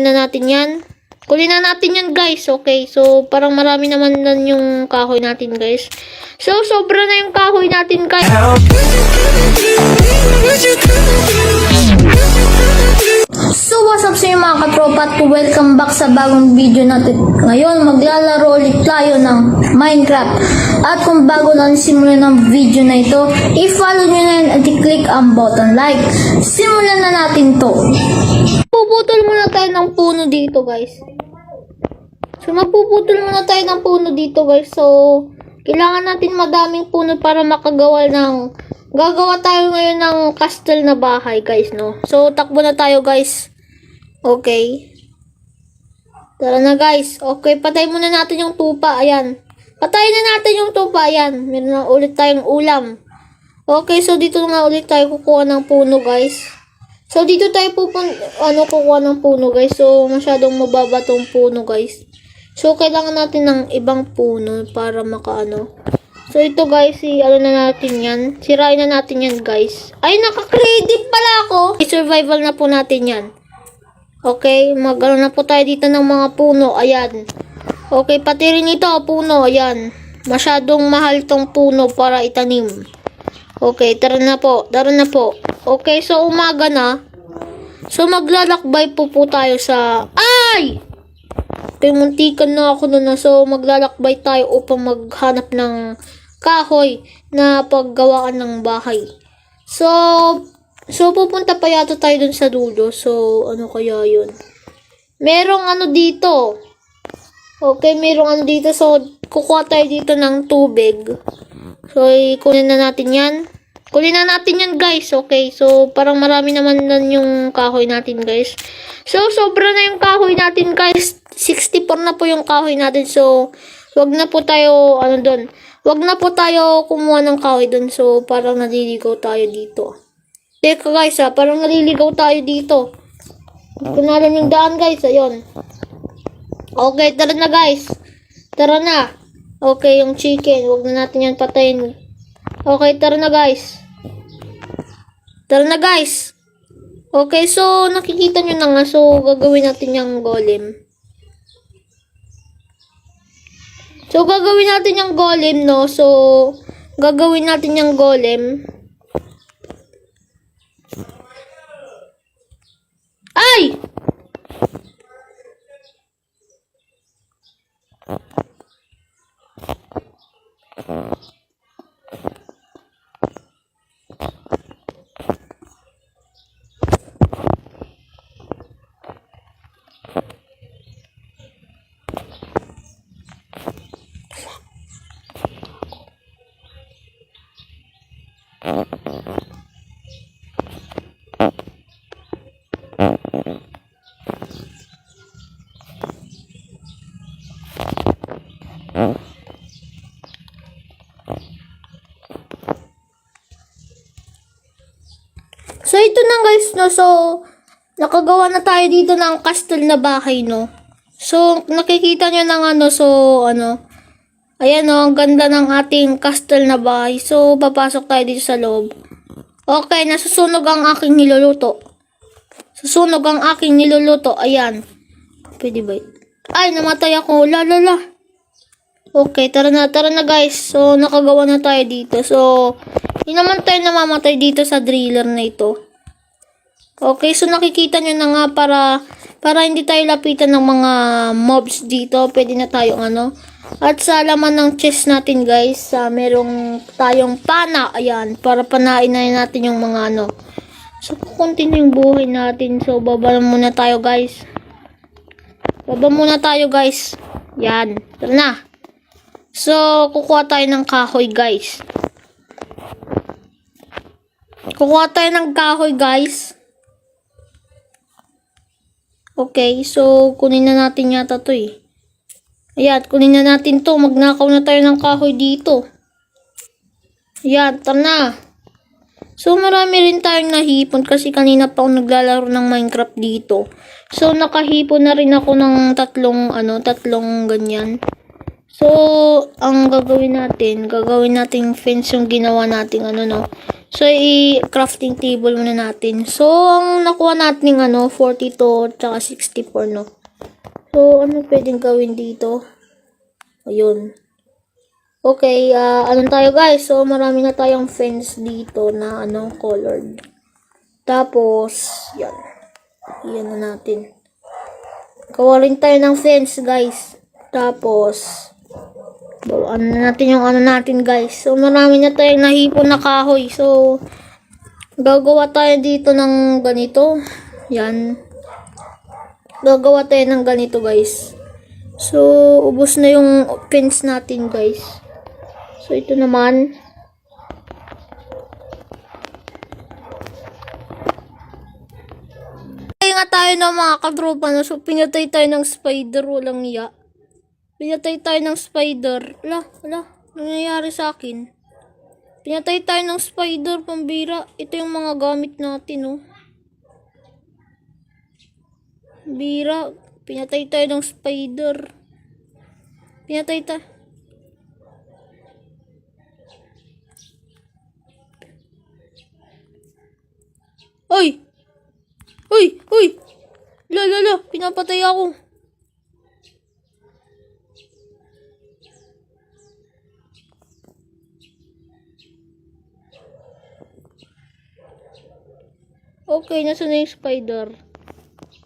na natin yan. Kunin na natin yan, guys. Okay, so parang marami naman lang yung kahoy natin, guys. So, sobra na yung kahoy natin, guys. So, what's up sa inyo mga katropa at welcome back sa bagong video natin. Ngayon, maglalaro ulit tayo ng Minecraft. At kung bago lang simulan ng video na ito, i-follow nyo na yun at i-click ang button like. Simulan na natin to. Puputol muna tayo ng puno dito, guys. So, magpuputol muna tayo ng puno dito, guys. So, kailangan natin madaming puno para makagawa ng... Gagawa tayo ngayon ng castle na bahay, guys, no? So, takbo na tayo, guys. Okay. Tara na, guys. Okay, patay muna natin yung tupa. Ayan. Patayin na natin yung tupa. Ayan. Meron na ulit tayong ulam. Okay, so dito na ulit tayo kukuha ng puno, guys. So, dito tayo kukuha ng puno, guys. So, masyadong mababa tong puno, guys. So, kailangan natin ng ibang puno para makaano. So, ito, guys, na natin yan. Sirain na natin yan, guys. Ay, naka-creative pala ako. I-survival na po natin yan. Okay, na po tayo dito ng mga puno. Ayan. Okay, pati rin ito, puno. Ayan. Masyadong mahal tong puno para itanim. Okay, tara na po. Tara na po. Okay, so umaga na. So, maglalakbay po tayo sa... Ay! Pimuntikan na ako na. So, maglalakbay tayo upang maghanap ng kahoy na paggawaan ng bahay. So, pupunta pa yata tayo dun sa dulo. So, ano kaya yun? Merong dito. Okay, merong dito. So, kukuha tayo dito ng tubig. So, kunin na natin yan. Kunin na natin yan, guys. Okay, so, parang marami naman lang yung kahoy natin, guys. So, sobra na yung kahoy natin, guys. 64 na po yung kahoy natin. So, wag na po tayo, doon. Wag na po tayo kumuha ng kahoy doon. So, parang naliligaw tayo dito. Teka, guys, parang naliligaw tayo dito. Kunalan yung daan, guys. Ayun. Okay, tara na, guys. Tara na. Okay, yung chicken. Wag na natin yan patayin. Okay, tara na, guys. Tara na, guys. Okay, so, nakikita nyo na nga. So, gagawin natin yung golem. So, gagawin natin yung golem, no? So, gagawin natin yung golem. Ay! So, ito na, guys, no? So, nakagawa na tayo dito ng castle na bahay, no? So, nakikita nyo na nga, so, ayan, no? Ang ganda ng ating castle na bahay. So, papasok tayo dito sa loob. Okay, nasusunog ang aking niluluto. Susunog ang aking niluluto. Ayan. Pwede ba? Ay, namatay ako. Lalala. Okay, tara na, guys. So, nakagawa na tayo dito. So, hindi naman tayo namamatay dito sa driller na ito. Okay, so nakikita nyo na nga para hindi tayo lapitan ng mga mobs dito. Pwede na tayong At sa laman ng chest natin, guys, merong tayong pana. Ayan, para panain na natin yung mga So, kukunti na yung buhay natin. So, baba muna tayo, guys. Baba muna tayo, guys. Yan, tara na. So, kukuha tayo ng kahoy, guys. Kukuha tayo ng kahoy, guys. Okay, so kunin na natin yata to eh. Ayan, kunin na natin to. Magnakaw na tayo ng kahoy dito. Ayan, tara na. So, marami rin tayong nahipon kasi kanina pa ako naglalaro ng Minecraft dito. So, nakahipon na rin ako ng tatlong ganyan. So, ang gagawin natin fence yung ginawa nating So, i-crafting table muna natin. So, ang nakuha natin 42 tsaka 64, no? So, ano pwedeng gawin dito? Ayun. Okay, ano tayo guys? So, marami na tayong fence dito na colored. Tapos, yan. Yan na natin. Gawa rin tayo ng fence, guys. Tapos, bawaan na natin yung natin, guys. So, marami na tayong nahipon na kahoy. So, gagawa tayo dito ng ganito. Yan. Gagawa tayo ng ganito, guys. So, ubos na yung fence natin, guys. So, ito naman. Kaya nga tayo ng mga katropa, no? So, pinatay tayo ng spider. Walang iya. Pinatay tayo ng spider. Wala. Nangyayari sa akin. Pinatay tayo ng spider, pambira. Ito yung mga gamit natin, oh. Bira. Pinatay tayo ng spider. Pinatay tayo. Oy! Uy! La. Pinapatay ako. Okay, nasa na yung spider?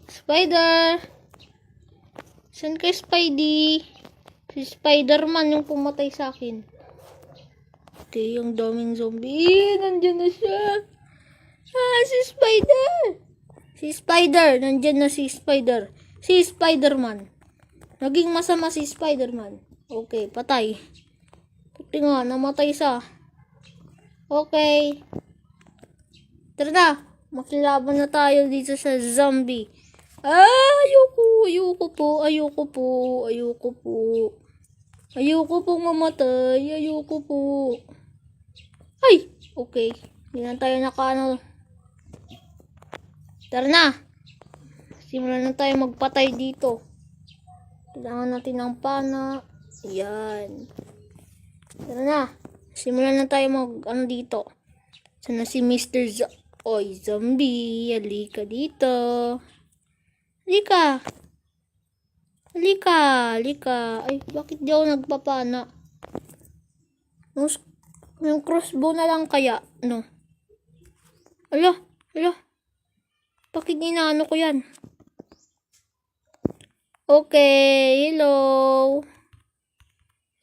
Spider! Saan kay Spidey? Si Spider-Man yung pumatay sa akin. Okay, yung daming zombie. Nandyan na siya. Si Spider! Si Spider! Nandyan na si Spider. Si Spider-Man. Naging masama si Spider-Man. Okay, patay. Puti nga, namatay siya. Okay. Tara na. Makilaban na tayo dito sa zombie. Ayoko po mamatay. Ayoko po. Ay! Okay. Hindi na tayo Tara na. Simulan na tayo magpatay dito. Kailangan natin ng pana. Yan. Tara na. Simulan na tayo dito. Sana si Mr. Oy, zombie. Halika dito. Halika. Ay, bakit di ako nagpapana? Yung crossbow na lang kaya, no? Ala. Bakit inaano ko yan? Okay, hello.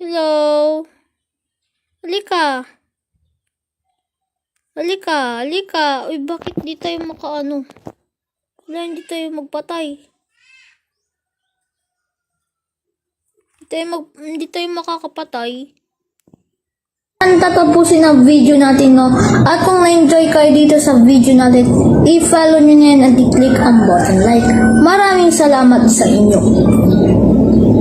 Halika. Uy, bakit di tayo Wala, hindi tayo magpatay. Hindi tayo makakapatay. Tatapusin ang video natin, no? At kung na-enjoy kayo dito sa video natin, i-follow nyo na yan at i-click ang button like. Maraming salamat sa inyo.